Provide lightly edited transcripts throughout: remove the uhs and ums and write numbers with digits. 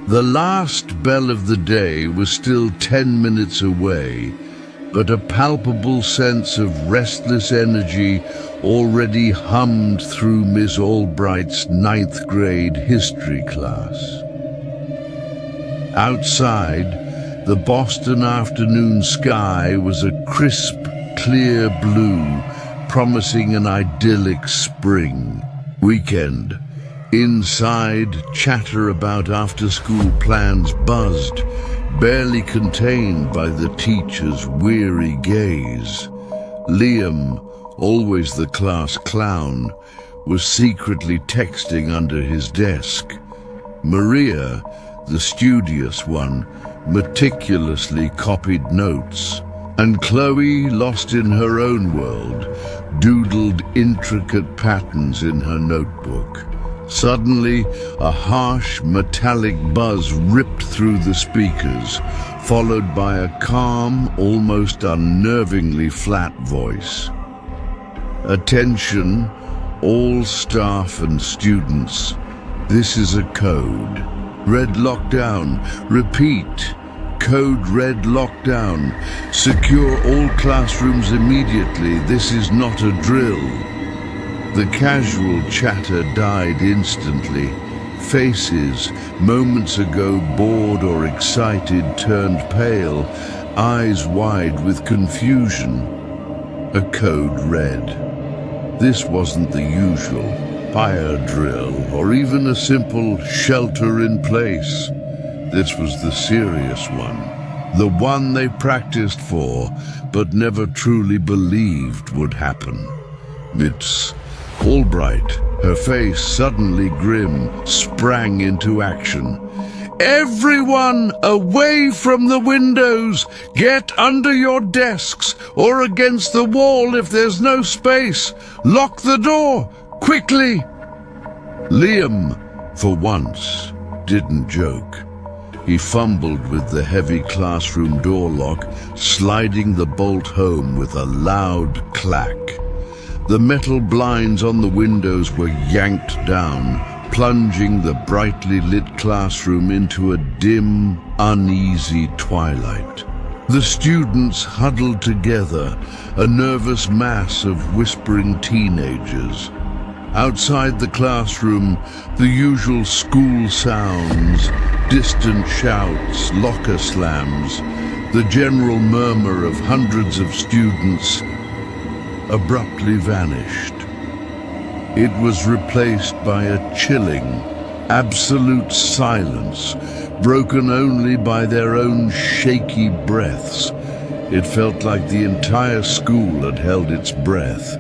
The last bell of the day was still 10 minutes away, but a palpable sense of restless energy already hummed through Miss Albright's ninth grade history class. Outside, the Boston afternoon sky was a crisp, clear blue, promising an idyllic spring weekend. Inside, chatter about after-school plans buzzed, barely contained by the teacher's weary gaze. Liam, always the class clown, was secretly texting under his desk. Maria, the studious one, meticulously copied notes, and Chloe, lost in her own world, doodled intricate patterns in her notebook. Suddenly, a harsh, metallic buzz ripped through the speakers, followed by a calm, almost unnervingly flat voice. Attention, all staff and students. This is a code. Red lockdown. Repeat. Code red lockdown. Secure all classrooms immediately. This is not a drill. The casual chatter died instantly. Faces, moments ago bored or excited, turned pale, eyes wide with confusion. A code red. This wasn't the usual fire drill or even a simple shelter in place. This was the serious one. The one they practiced for, but never truly believed would happen. Miss Albright, her face suddenly grim, sprang into action. Everyone away from the windows! Get under your desks or against the wall if there's no space! Lock the door! Quickly! Liam, for once, didn't joke. He fumbled with the heavy classroom door lock, sliding the bolt home with a loud clack. The metal blinds on the windows were yanked down, plunging the brightly lit classroom into a dim, uneasy twilight. The students huddled together, a nervous mass of whispering teenagers. Outside the classroom, the usual school sounds, distant shouts, locker slams, the general murmur of hundreds of students abruptly vanished. It was replaced by a chilling, absolute silence, broken only by their own shaky breaths. It felt like the entire school had held its breath.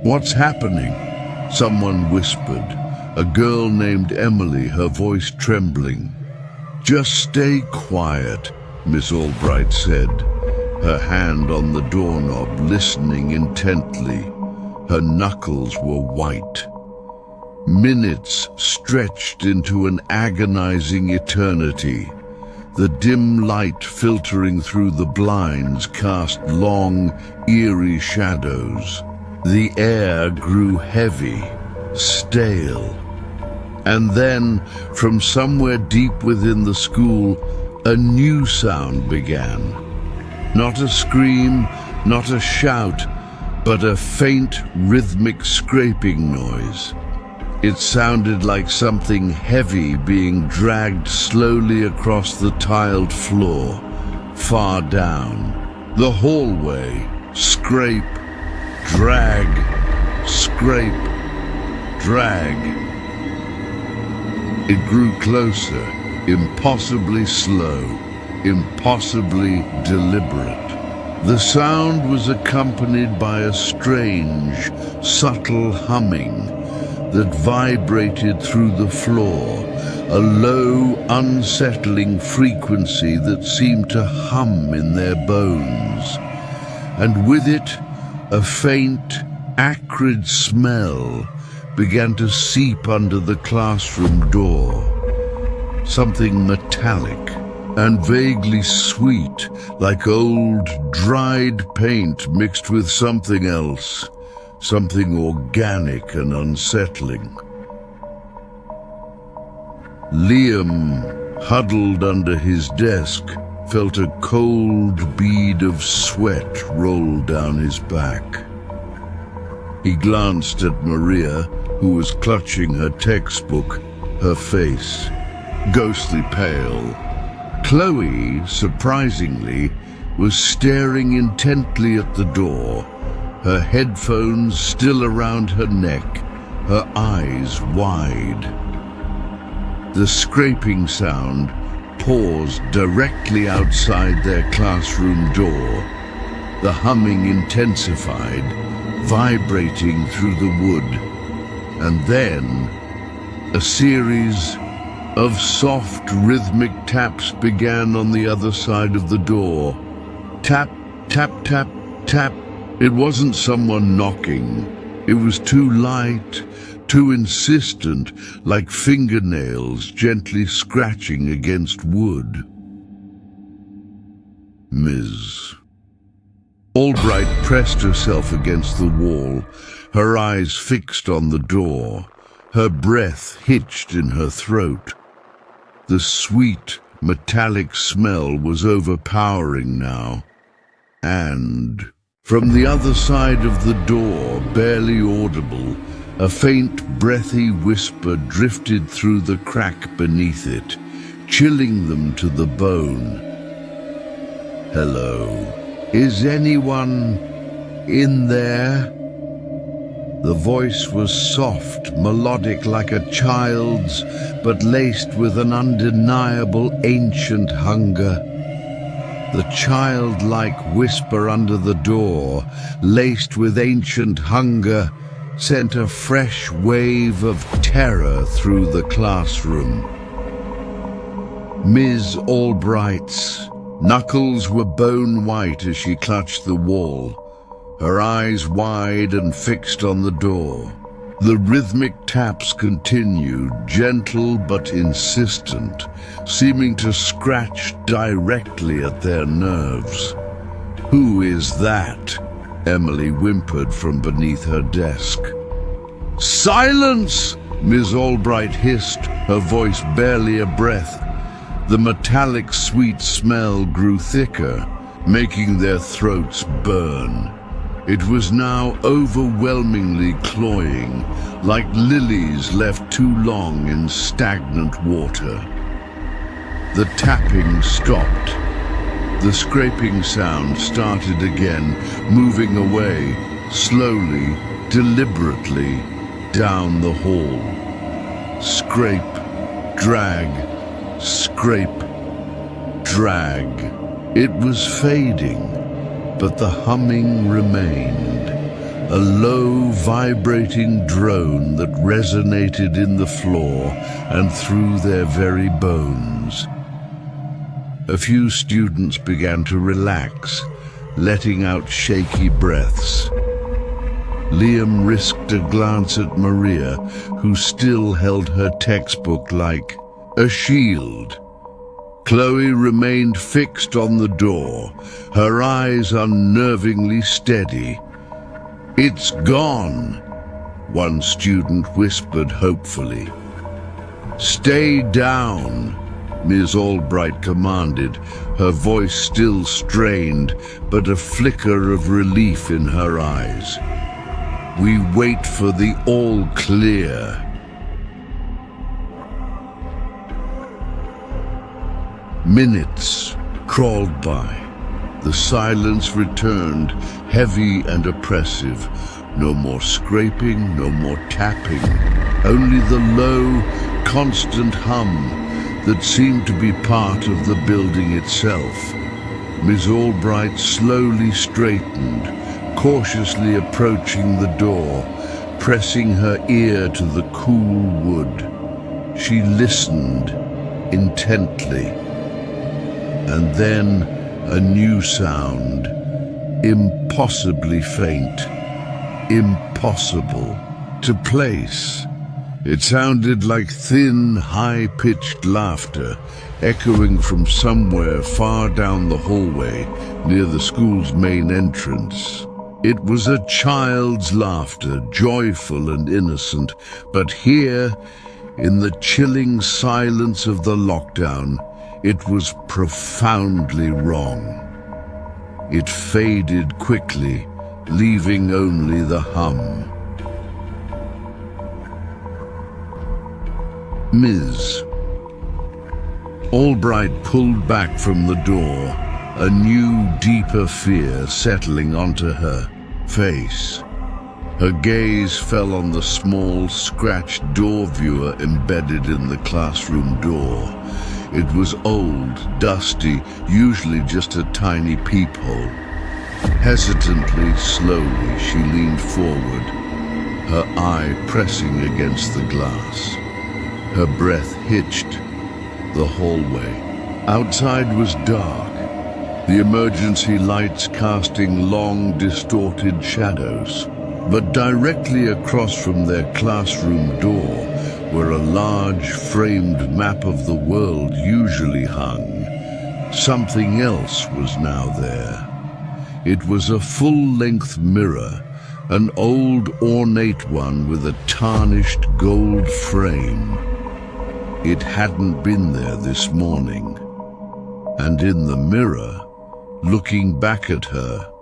"What's happening?" someone whispered. A girl named Emily, her voice trembling. "Just stay quiet," Miss Albright said, her hand on the doorknob, listening intently. Her knuckles were white. Minutes stretched into an agonizing eternity. The dim light filtering through the blinds cast long, eerie shadows. The air grew heavy, stale. And then, from somewhere deep within the school, a new sound began. Not a scream, not a shout, but a faint, rhythmic scraping noise. It sounded like something heavy being dragged slowly across the tiled floor, far down. The hallway. Scrape, drag, scrape, drag. It grew closer, impossibly slow, impossibly deliberate. The sound was accompanied by a strange, subtle humming that vibrated through the floor, a low, unsettling frequency that seemed to hum in their bones. And with it, a faint, acrid smell began to seep under the classroom door. Something metallic and vaguely sweet, like old, dried paint mixed with something else, something organic and unsettling. Liam, huddled under his desk, felt a cold bead of sweat roll down his back. He glanced at Maria, who was clutching her textbook, her face ghostly pale. Chloe, surprisingly, was staring intently at the door, her headphones still around her neck, her eyes wide. The scraping sound paused directly outside their classroom door. The humming intensified, vibrating through the wood. And then, a series of soft rhythmic taps began on the other side of the door. Tap, tap, tap, tap. It wasn't someone knocking. It was too light, too insistent, like fingernails gently scratching against wood. Ms. Albright pressed herself against the wall, her eyes fixed on the door, her breath hitched in her throat. The sweet, metallic smell was overpowering now, and from the other side of the door, barely audible, a faint, breathy whisper drifted through the crack beneath it, chilling them to the bone. "Hello, is anyone in there?" The voice was soft, melodic like a child's, but laced with an undeniable ancient hunger. The childlike whisper under the door, laced with ancient hunger, sent a fresh wave of terror through the classroom. Ms. Albright's knuckles were bone white as she clutched the wall, her eyes wide and fixed on the door. The rhythmic taps continued, gentle but insistent, seeming to scratch directly at their nerves. "Who is that?" Emily whimpered from beneath her desk. "Silence!" Ms. Albright hissed, her voice barely a breath. The metallic sweet smell grew thicker, making their throats burn. It was now overwhelmingly cloying, like lilies left too long in stagnant water. The tapping stopped. The scraping sound started again, moving away, slowly, deliberately, down the hall. Scrape, drag, scrape, drag. It was fading, but the humming remained, a low, vibrating drone that resonated in the floor and through their very bones. A few students began to relax, letting out shaky breaths. Liam risked a glance at Maria, who still held her textbook like a shield. Chloe remained fixed on the door, her eyes unnervingly steady. "It's gone," one student whispered hopefully. "Stay down," Ms. Albright commanded, her voice still strained, but a flicker of relief in her eyes. "We wait for the all clear." Minutes crawled by. The silence returned, heavy and oppressive. No more scraping, no more tapping. Only the low, constant hum that seemed to be part of the building itself. Miss Albright slowly straightened, cautiously approaching the door, pressing her ear to the cool wood. She listened intently. And then a new sound, impossibly faint, impossible to place. It sounded like thin, high-pitched laughter, echoing from somewhere far down the hallway near the school's main entrance. It was a child's laughter, joyful and innocent, but here In the chilling silence of the lockdown, it was profoundly wrong. It faded quickly, leaving only the hum. Ms. Albright pulled back from the door, a new, deeper fear settling onto her face. Her gaze fell on the small, scratched door viewer embedded in the classroom door. It was old, dusty, usually just a tiny peephole. Hesitantly, slowly, she leaned forward, her eye pressing against the glass. Her breath hitched the hallway. Outside was dark, the emergency lights casting long, distorted shadows. But directly across from their classroom door, where a large framed map of the world usually hung, something else was now there. It was a full-length mirror, an old ornate one with a tarnished gold frame. It hadn't been there this morning. And in the mirror, looking back at her,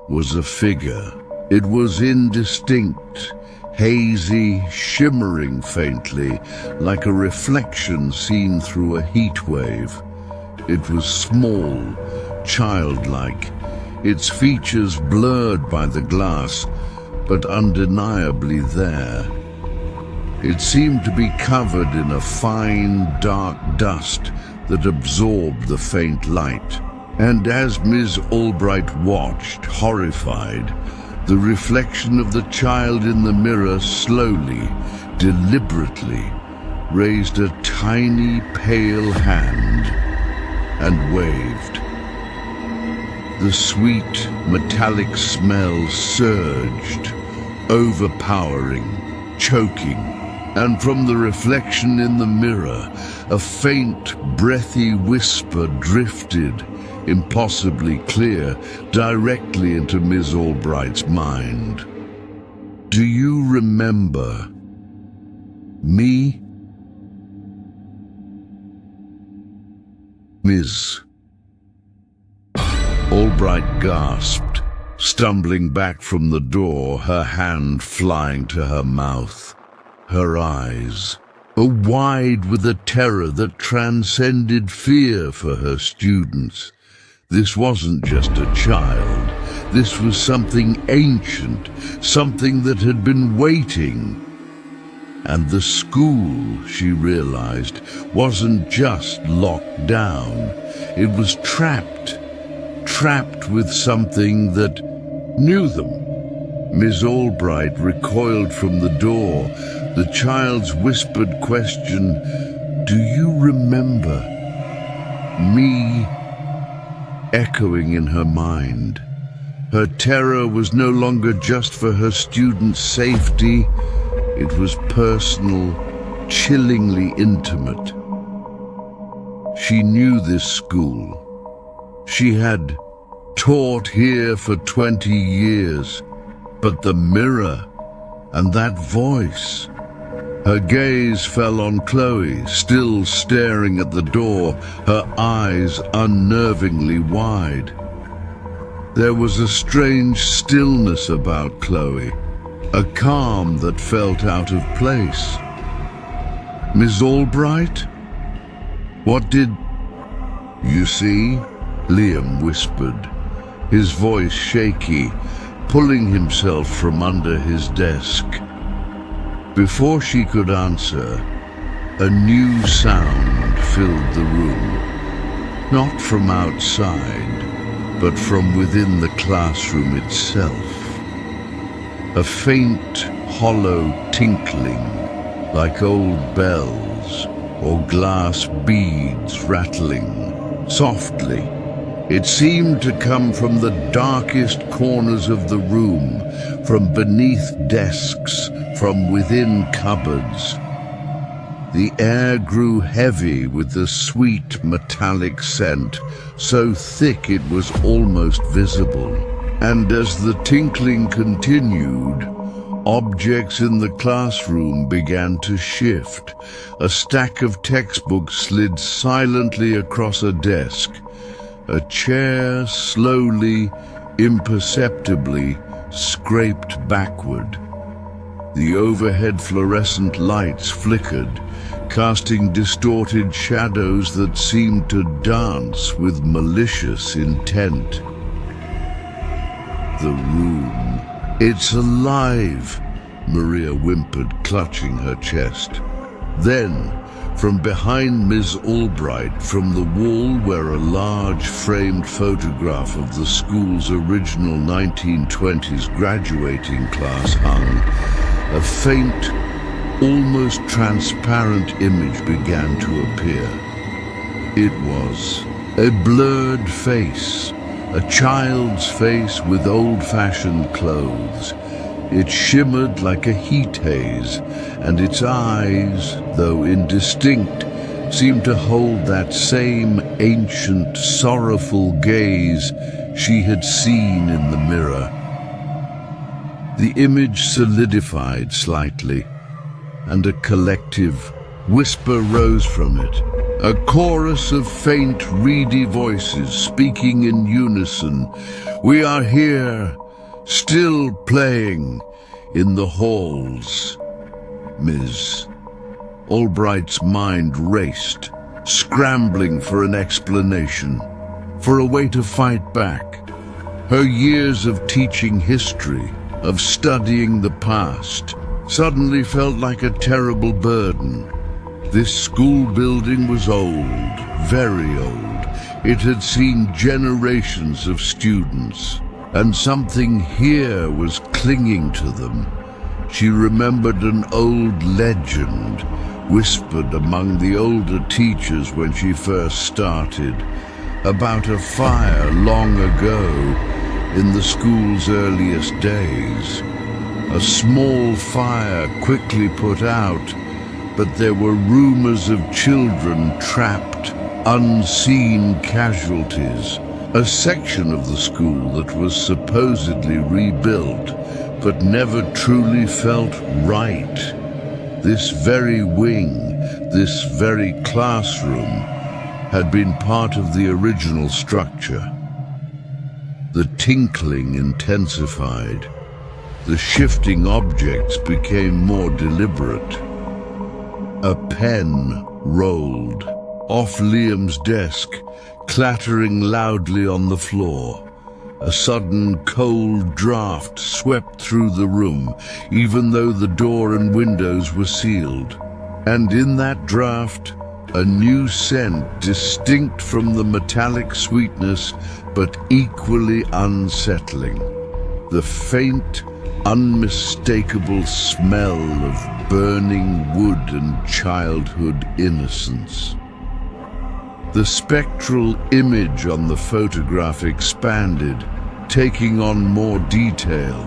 was a figure. It was indistinct, hazy, shimmering faintly, like a reflection seen through a heat wave. It was small, childlike, its features blurred by the glass, but undeniably there. It seemed to be covered in a fine, dark dust that absorbed the faint light. And as Ms. Albright watched, horrified, the reflection of the child in the mirror slowly, deliberately, raised a tiny, pale hand and waved. The sweet, metallic smell surged, overpowering, choking, and from the reflection in the mirror, a faint, breathy whisper drifted, impossibly clear, directly into Ms. Albright's mind. Do you remember me? Ms. Albright gasped, stumbling back from the door, her hand flying to her mouth. Her eyes, wide with a terror that transcended fear for her students. This wasn't just a child. This was something ancient, something that had been waiting. And the school, she realized, wasn't just locked down. It was trapped with something that knew them. Ms. Albright recoiled from the door, the child's whispered question, "Do you remember me?" echoing in her mind. Her terror was no longer just for her students' safety. It was personal, chillingly intimate. She knew this school. She had taught here for 20 years. But the mirror and that voice. Her gaze fell on Chloe, still staring at the door, her eyes unnervingly wide. There was a strange stillness about Chloe, a calm that felt out of place. Ms. Albright? What did... You see? Liam whispered, his voice shaky, pulling himself from under his desk. Before she could answer, a new sound filled the room. Not from outside, but from within the classroom itself. A faint, hollow tinkling, like old bells or glass beads rattling softly. It seemed to come from the darkest corners of the room, from beneath desks, from within cupboards. The air grew heavy with the sweet metallic scent, so thick it was almost visible. And as the tinkling continued, Objects in the classroom began to shift. A stack of textbooks slid silently across a desk. A chair slowly, imperceptibly, scraped backward. The overhead fluorescent lights flickered, casting distorted shadows that seemed to dance with malicious intent. The room. "It's alive," Maria whimpered, clutching her chest. Then, from behind Ms. Albright, from the wall where a large framed photograph of the school's original 1920s graduating class hung, a faint, almost transparent image began to appear. It was a blurred face, a child's face with old-fashioned clothes. It shimmered like a heat haze, and its eyes, though indistinct, seemed to hold that same ancient, sorrowful gaze she had seen in the mirror. The image solidified slightly, and a collective whisper rose from it. A chorus of faint, reedy voices speaking in unison. "We are here, still playing, in the halls." Ms. Albright's mind raced, scrambling for an explanation, for a way to fight back. Her years of teaching history, of studying the past, suddenly felt like a terrible burden. This school building was old, very old. It had seen generations of students, and something here was clinging to them. She remembered an old legend, whispered among the older teachers when she first started, about a fire long ago in the school's earliest days. A small fire quickly put out, but there were rumors of children trapped, unseen casualties. A section of the school that was supposedly rebuilt, but never truly felt right. This very wing, this very classroom, had been part of the original structure. The tinkling intensified. The shifting objects became more deliberate. A pen rolled off Liam's desk, clattering loudly on the floor. A sudden cold draft swept through the room, even though the door and windows were sealed. And in that draft, a new scent, distinct from the metallic sweetness, but equally unsettling. The faint, unmistakable smell of burning wood and childhood innocence. The spectral image on the photograph expanded, taking on more detail.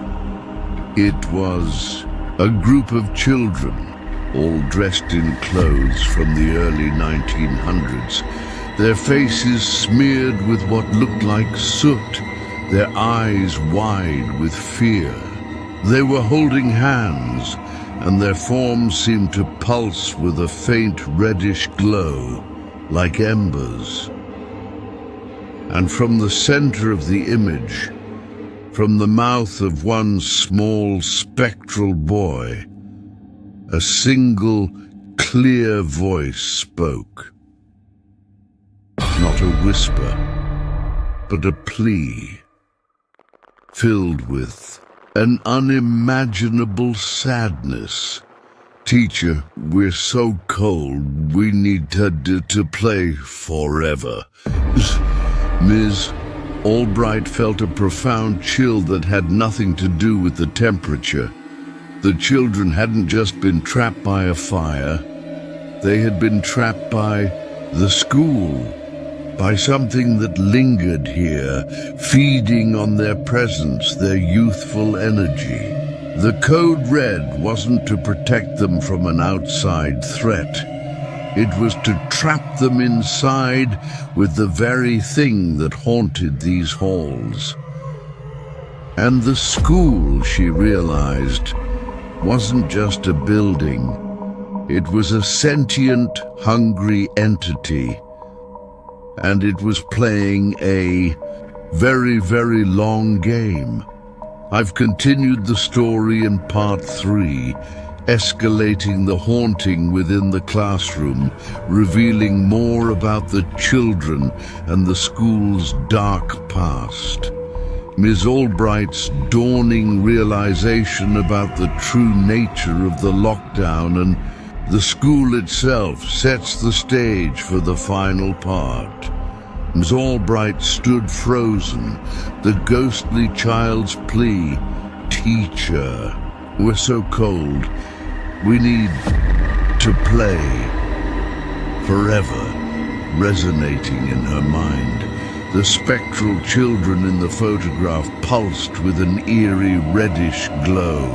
It was a group of children, all dressed in clothes from the early 1900s, their faces smeared with what looked like soot, their eyes wide with fear. They were holding hands, and their forms seemed to pulse with a faint reddish glow, like embers. And from the center of the image, from the mouth of one small spectral boy, a single clear voice spoke. Not a whisper, but a plea, filled with an unimaginable sadness. "Teacher, we're so cold, we need to play forever." Ms. Albright felt a profound chill that had nothing to do with the temperature. The children hadn't just been trapped by a fire. They had been trapped by the school, by something that lingered here, feeding on their presence, their youthful energy. The code red wasn't to protect them from an outside threat. It was to trap them inside with the very thing that haunted these halls. And the school, she realized, wasn't just a building. It was a sentient, hungry entity, and it was playing a very, very long game. I've continued the story in part 3, escalating the haunting within the classroom, revealing more about the children and the school's dark past. Ms. Albright's dawning realization about the true nature of the lockdown and the school itself sets the stage for the final part. Ms. Albright stood frozen, the ghostly child's plea, "Teacher, we're so cold. We need to play," forever resonating in her mind. The spectral children in the photograph pulsed with an eerie reddish glow,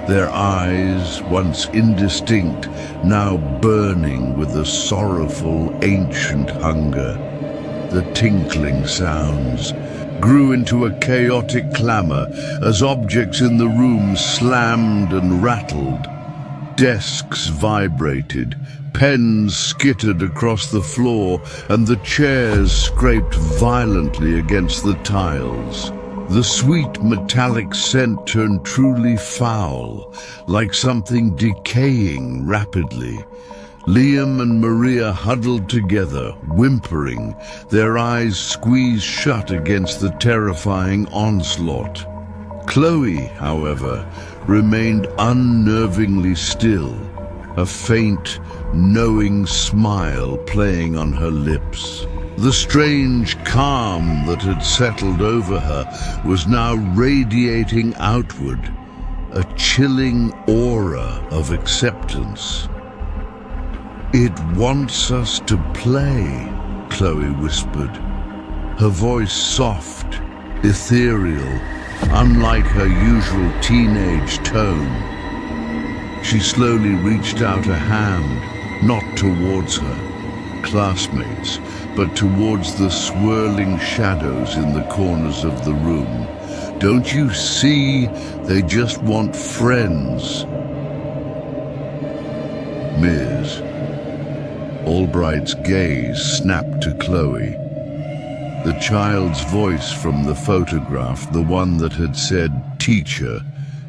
their eyes, once indistinct, now burning with a sorrowful ancient hunger. The tinkling sounds grew into a chaotic clamor as objects in the room slammed and rattled. Desks vibrated, pens skittered across the floor, and the chairs scraped violently against the tiles. The sweet metallic scent turned truly foul, like something decaying rapidly. Liam and Maria huddled together, whimpering, their eyes squeezed shut against the terrifying onslaught. Chloe, however, remained unnervingly still, a faint, knowing smile playing on her lips. The strange calm that had settled over her was now radiating outward, a chilling aura of acceptance. "It wants us to play," Chloe whispered, her voice soft, ethereal, unlike her usual teenage tone. She slowly reached out a hand, not towards her classmates, but towards the swirling shadows in the corners of the room. "Don't you see? They just want friends." Ms. Albright's gaze snapped to Chloe. The child's voice from the photograph, the one that had said "teacher,"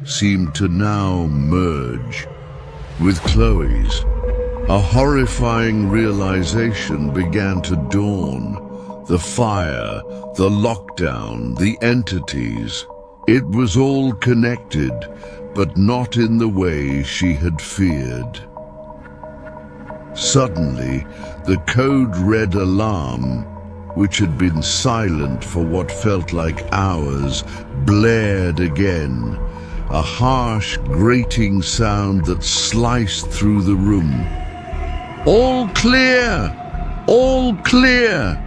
seemed to now merge with Chloe's. A horrifying realization began to dawn. The fire, the lockdown, the entities. It was all connected, but not in the way she had feared. Suddenly, the code red alarm, which had been silent for what felt like hours, blared again. A harsh, grating sound that sliced through the room. "All clear! All clear!"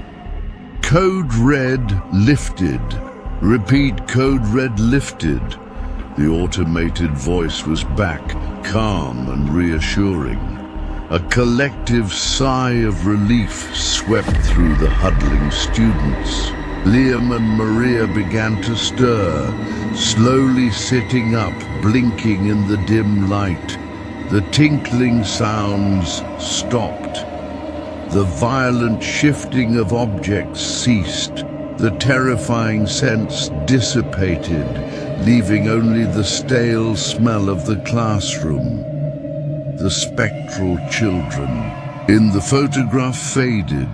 Code red lifted. Repeat, code red lifted. The automated voice was back, calm and reassuring. A collective sigh of relief swept through the huddling students. Liam and Maria began to stir, slowly sitting up, blinking in the dim light. The tinkling sounds stopped. The violent shifting of objects ceased. The terrifying scents dissipated, leaving only the stale smell of the classroom. The spectral children in the photograph faded,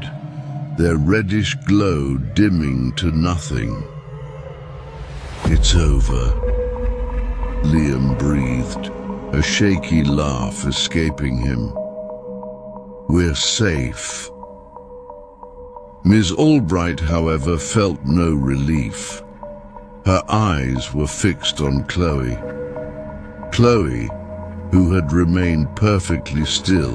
their reddish glow dimming to nothing. "It's over," Liam breathed, a shaky laugh escaping him. "We're safe." Ms. Albright, however, felt no relief. Her eyes were fixed on Chloe. Chloe, who had remained perfectly still,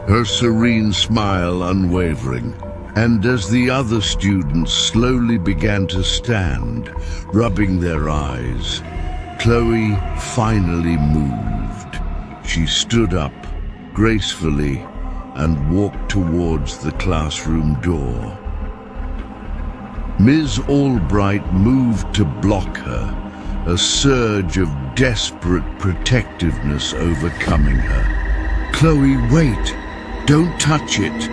her serene smile unwavering. And as the other students slowly began to stand, rubbing their eyes, Chloe finally moved. She stood up gracefully and walked towards the classroom door. Ms. Albright moved to block her, a surge of desperate protectiveness overcoming her. "Chloe, wait! Don't touch it!"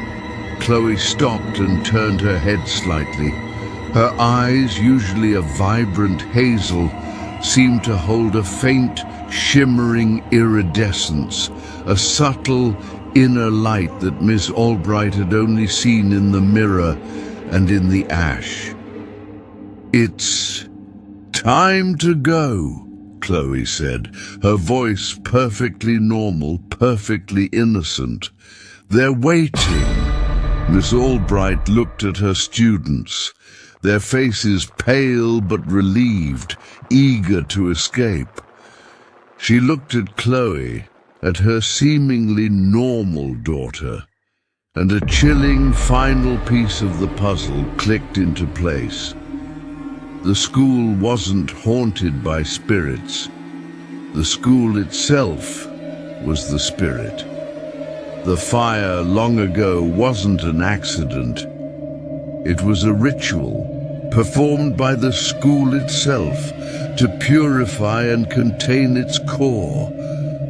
Chloe stopped and turned her head slightly. Her eyes, usually a vibrant hazel, seemed to hold a faint, shimmering iridescence, a subtle inner light that Miss Albright had only seen in the mirror and in the ash. "It's time to go," Chloe said, her voice perfectly normal, perfectly innocent. "They're waiting." Miss Albright looked at her students, their faces pale but relieved, eager to escape. She looked at Chloe, at her seemingly normal daughter, and a chilling final piece of the puzzle clicked into place. The school wasn't haunted by spirits. The school itself was the spirit. The fire long ago wasn't an accident. It was a ritual performed by the school itself to purify and contain its core.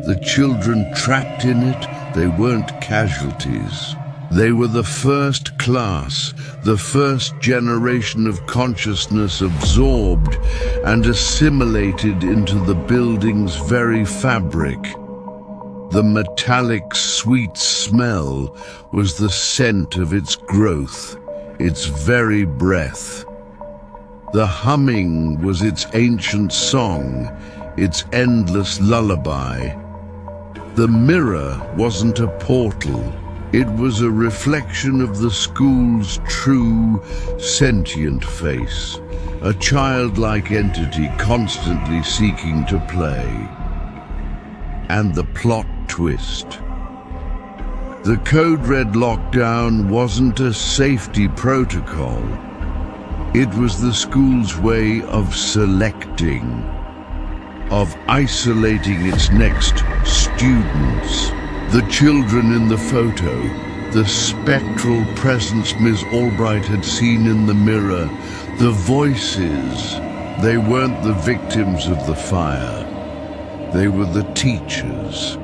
The children trapped in it, they weren't casualties. They were the first class, the first generation of consciousness absorbed and assimilated into the building's very fabric. The metallic, sweet smell was the scent of its growth, its very breath. The humming was its ancient song, its endless lullaby. The mirror wasn't a portal. It was a reflection of the school's true, sentient face, a childlike entity constantly seeking to play. And the plot twist. The code red lockdown wasn't a safety protocol. It was the school's way of selecting, of isolating its next students. The children in the photo, the spectral presence Miss Albright had seen in the mirror, the voices, they weren't the victims of the fire. They were the teachers.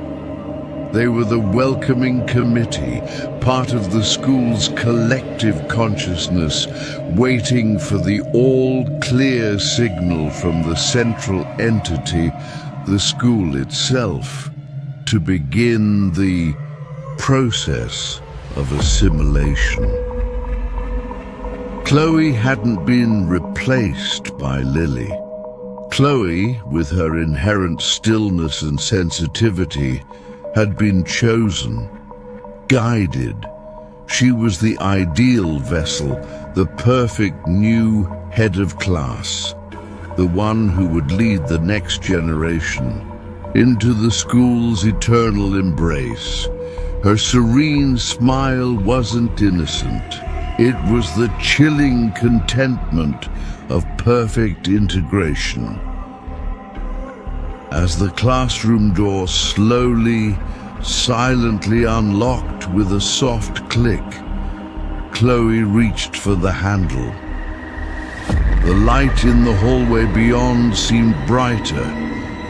They were the welcoming committee, part of the school's collective consciousness, waiting for the all-clear signal from the central entity, the school itself, to begin the process of assimilation. Chloe hadn't been replaced by Lily. Chloe, with her inherent stillness and sensitivity, had been chosen, guided. She was the ideal vessel, the perfect new head of class, the one who would lead the next generation into the school's eternal embrace. Her serene smile wasn't innocent. It was the chilling contentment of perfect integration. As the classroom door slowly, silently unlocked with a soft click, Chloe reached for the handle. The light in the hallway beyond seemed brighter,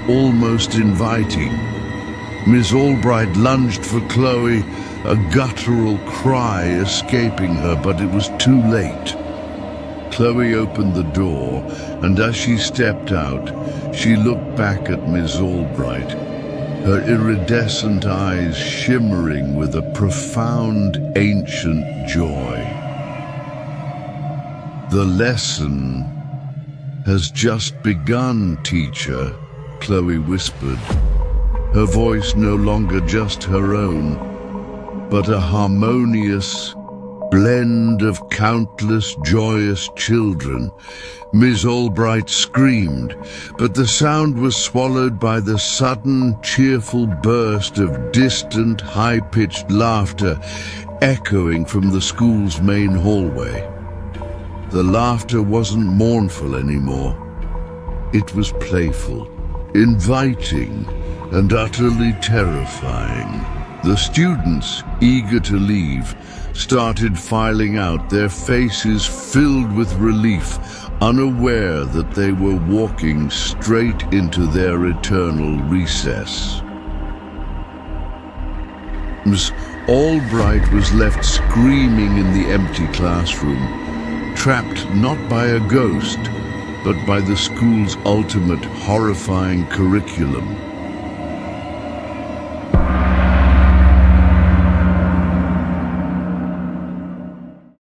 almost inviting. Miss Albright lunged for Chloe, a guttural cry escaping her, but it was too late. Chloe opened the door, and as she stepped out, she looked back at Miss Albright, her iridescent eyes shimmering with a profound, ancient joy. "The lesson has just begun, teacher," Chloe whispered, her voice no longer just her own, but a harmonious blend of countless joyous children. Miss Albright screamed, but the sound was swallowed by the sudden, cheerful burst of distant, high-pitched laughter echoing from the school's main hallway. The laughter wasn't mournful anymore. It was playful, inviting, and utterly terrifying. The students, eager to leave, started filing out, their faces filled with relief, unaware that they were walking straight into their eternal recess. Miss Albright was left screaming in the empty classroom, trapped not by a ghost, but by the school's ultimate horrifying curriculum.